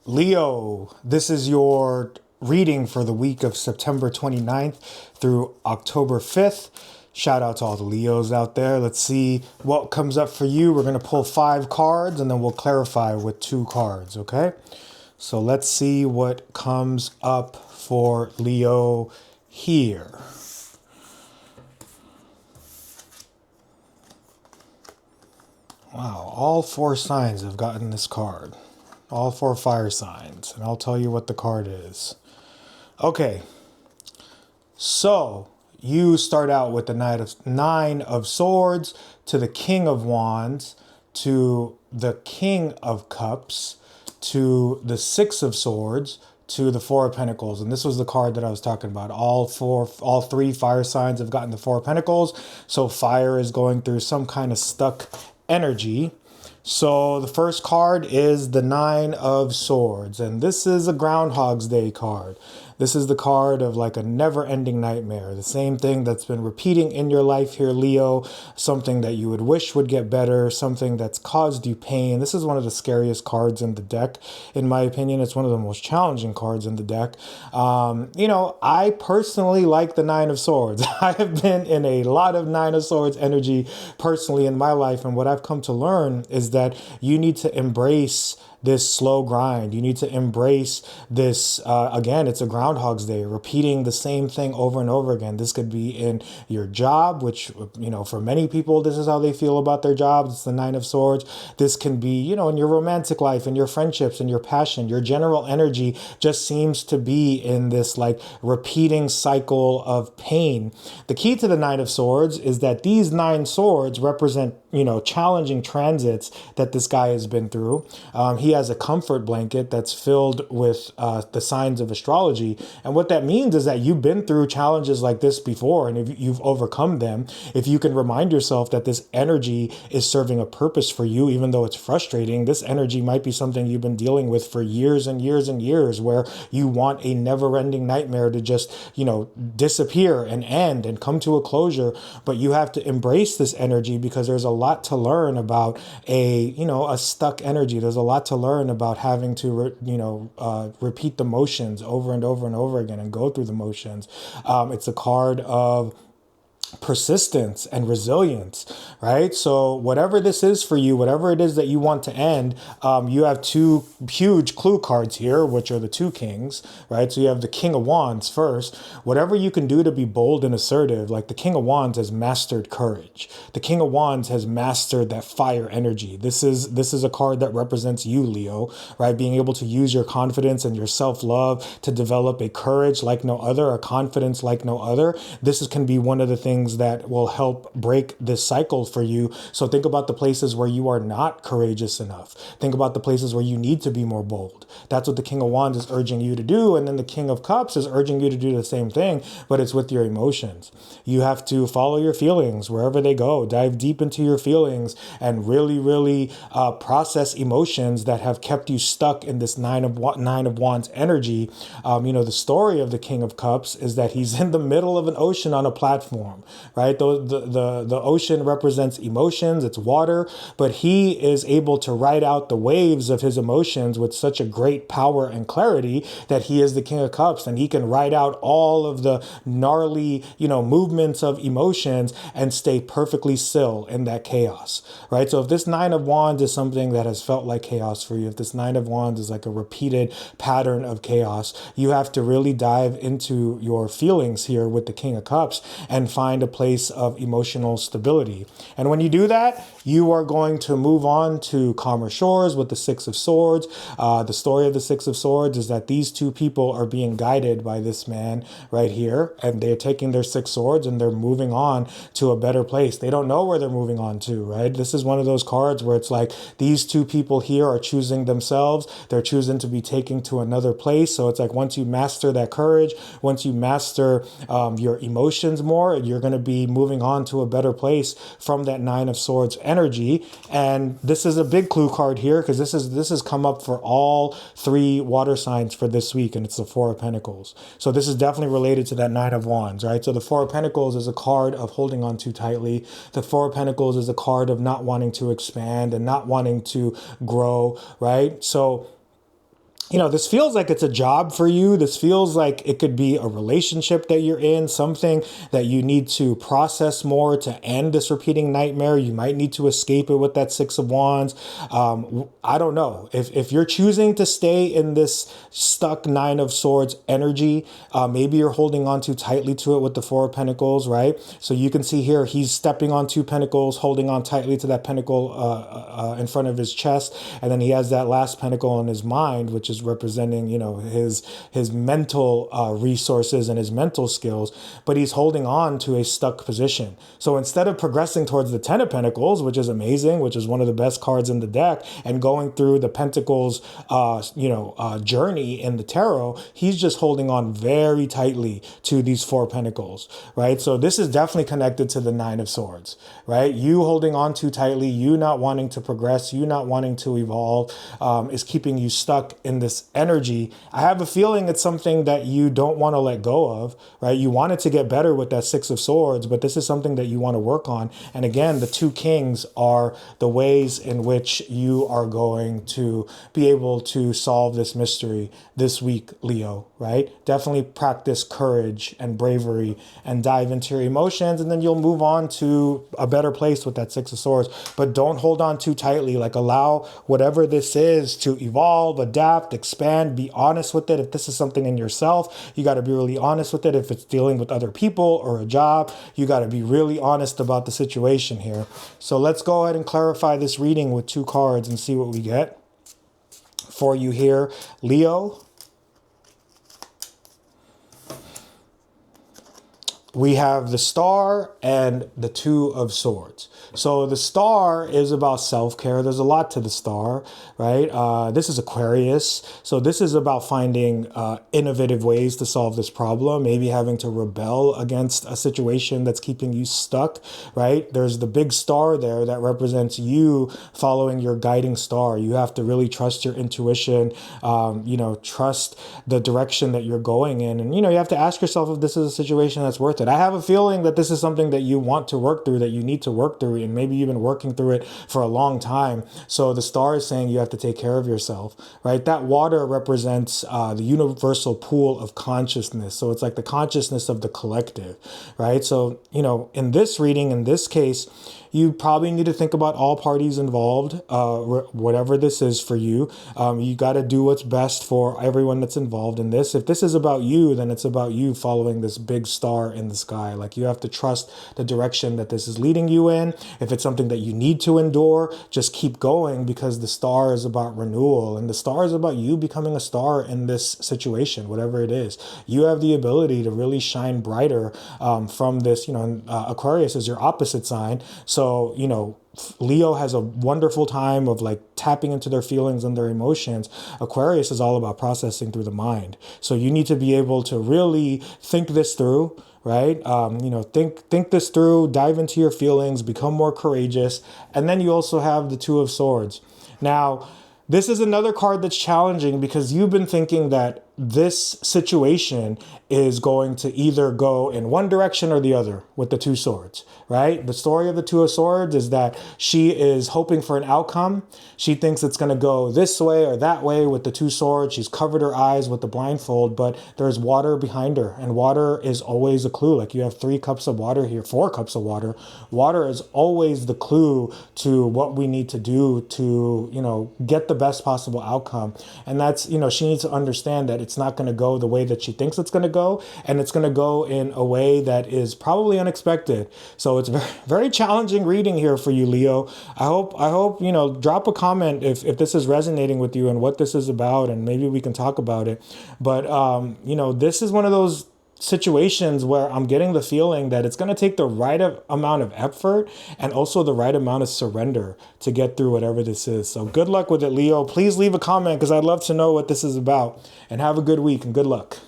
Leo, this is your reading for the week of September 29th through October 5th. Shout out to all the Leos out there. Let's see what comes up for you. We're going to pull 5 cards and then we'll clarify with 2 cards, okay? So let's see what comes up for Leo here. Wow, all 4 signs have gotten this card. All 4 fire signs, and I'll tell you what the card is. Okay, so you start out with the Nine of Swords to the King of Wands to the King of Cups to the Six of Swords to the Four of Pentacles. And this was the card that I was talking about. All 3 fire signs have gotten the Four of Pentacles. So fire is going through some kind of stuck energy. So the first card is the Nine of Swords, and this is a Groundhog's Day card. This is the card of like a never-ending nightmare. The same thing that's been repeating in your life here, Leo. Something that you would wish would get better. Something that's caused you pain. This is one of the scariest cards in the deck. In my opinion, it's one of the most challenging cards in the deck. I personally like the Nine of Swords. I have been in a lot of Nine of Swords energy personally in my life. And what I've come to learn is that you need to embrace this slow grind. You need to embrace this, again, it's a Groundhog's Day, repeating the same thing over and over again. This could be in your job, which, for many people, this is how they feel about their jobs. It's the Nine of Swords. This can be, in your romantic life, in your friendships, in your passion. Your general energy just seems to be in this like repeating cycle of pain. The key to the Nine of Swords is that these 9 swords represent, challenging transits that this guy has been through. He has a comfort blanket that's filled with the signs of astrology. And what that means is that you've been through challenges like this before, and if you've overcome them, if you can remind yourself that this energy is serving a purpose for you, even though it's frustrating, this energy might be something you've been dealing with for years and years and years, where you want a never-ending nightmare to just, disappear and end and come to a closure. But you have to embrace this energy because there's a lot to learn about a stuck energy. There's a lot to learn about having to, repeat the motions over and over and over again and go through the motions. It's a card of persistence and resilience, right? So whatever this is for you, whatever it is that you want to end, you have 2 huge clue cards here, which are the 2 kings, right? So you have the King of Wands first. Whatever you can do to be bold and assertive, like the King of Wands has mastered courage. The King of Wands has mastered that fire energy. This is a card that represents you, Leo, right? Being able to use your confidence and your self-love to develop a courage like no other, a confidence like no other. Can be one of the things that will help break this cycle for you. So think about the places where you are not courageous enough. Think about the places where you need to be more bold. That's what the King of Wands is urging you to do. And then the King of Cups is urging you to do the same thing, but it's with your emotions. You have to follow your feelings wherever they go. Dive deep into your feelings and really, really process emotions that have kept you stuck in this Nine of Wands energy. The story of the King of Cups is that he's in the middle of an ocean on a platform, right? The ocean represents emotions, it's water, but he is able to ride out the waves of his emotions with such a great power and clarity that he is the King of Cups, and he can ride out all of the gnarly, movements of emotions and stay perfectly still in that chaos, right? So if this Nine of Wands is something that has felt like chaos for you, if this Nine of Wands is like a repeated pattern of chaos, you have to really dive into your feelings here with the King of Cups and find a place of emotional stability. And when you do that, you are going to move on to calmer shores with the Six of Swords. The story of the Six of Swords is that these 2 people are being guided by this man right here, and they're taking their 6 swords and they're moving on to a better place. They don't know where they're moving on to, right? This is one of those cards where it's like these 2 people here are choosing themselves. They're choosing to be taken to another place. So it's like once you master that courage, once you master your emotions more, you're going to be moving on to a better place from that Nine of Swords energy. And this is a big clue card here because this has come up for all 3 water signs for this week, and it's the Four of Pentacles. So this is definitely related to that Nine of Wands, right? So the Four of Pentacles is a card of holding on too tightly. The Four of Pentacles is a card of not wanting to expand and not wanting to grow, right? So this feels like it's a job for you. This feels like it could be a relationship that you're in, something that you need to process more to end this repeating nightmare. You might need to escape it with that Six of Wands. I don't know. If you're choosing to stay in this stuck Nine of Swords energy, maybe you're holding on too tightly to it with the Four of Pentacles, right? So you can see here, he's stepping on two pentacles, holding on tightly to that pentacle in front of his chest. And then he has that last pentacle in his mind, which is representing, his mental resources and his mental skills, but he's holding on to a stuck position. So instead of progressing towards the Ten of Pentacles, which is amazing, which is one of the best cards in the deck, and going through the Pentacles, journey in the tarot, he's just holding on very tightly to these Four Pentacles, right? So this is definitely connected to the Nine of Swords, right? You holding on too tightly, you not wanting to progress, you not wanting to evolve, is keeping you stuck in this energy. I have a feeling it's something that you don't want to let go of, right? You wanted to get better with that Six of Swords, but this is something that you want to work on. And again, the two kings are the ways in which you are going to be able to solve this mystery this week, Leo, right? Definitely practice courage and bravery and dive into your emotions, and then you'll move on to a better place with that Six of Swords. But don't hold on too tightly. Like, allow whatever this is to evolve, adapt, expand, be honest with it. If this is something in yourself, you got to be really honest with it. If it's dealing with other people or a job, you got to be really honest about the situation here. So let's go ahead and clarify this reading with two cards and see what we get for you here, Leo. We have the Star and the Two of Swords. So the Star is about self-care. There's a lot to the Star, right? This is Aquarius. So this is about finding innovative ways to solve this problem, maybe having to rebel against a situation that's keeping you stuck, right? There's the big star there that represents you following your guiding star. You have to really trust your intuition, trust the direction that you're going in. And, you have to ask yourself if this is a situation that's worth it. I have a feeling that this is something that you want to work through, that you need to work through, and maybe you've been working through it for a long time. So the star is saying you have to take care of yourself, right? That water represents the universal pool of consciousness. So it's like the consciousness of the collective, right? So, in this reading, in this case, you probably need to think about all parties involved, whatever this is for you. You got to do what's best for everyone that's involved in this. If this is about you, then it's about you following this big star in the sky. Like, you have to trust the direction that this is leading you in. If it's something that you need to endure, just keep going, because the star is about renewal, and the star is about you becoming a star in this situation, whatever it is. You have the ability to really shine brighter from this. Aquarius is your opposite sign. So, Leo has a wonderful time of like tapping into their feelings and their emotions. Aquarius is all about processing through the mind. So you need to be able to really think this through, right? Think this through, dive into your feelings, become more courageous. And then you also have the Two of Swords. Now, this is another card that's challenging, because you've been thinking that this situation is going to either go in one direction or the other with the Two Swords, right? The story of the Two of Swords is that she is hoping for an outcome. She thinks it's going to go this way or that way with the Two Swords. She's covered her eyes with the blindfold, but there's water behind her, and water is always a clue. Like, you have 3 cups of water here, 4 cups of water. Water is always the clue to what we need to do to, get the best possible outcome. And that's, she needs to understand that it's not going to go the way that she thinks it's going to go, and it's going to go in a way that is probably unexpected. So it's very, very challenging reading here for you, Leo. I hope, drop a comment if this is resonating with you and what this is about, and maybe we can talk about it. But, this is one of those situations where I'm getting the feeling that it's going to take the right amount of effort and also the right amount of surrender to get through whatever this is. So good luck with it, Leo. Please leave a comment, because I'd love to know what this is about. And have a good week and good luck.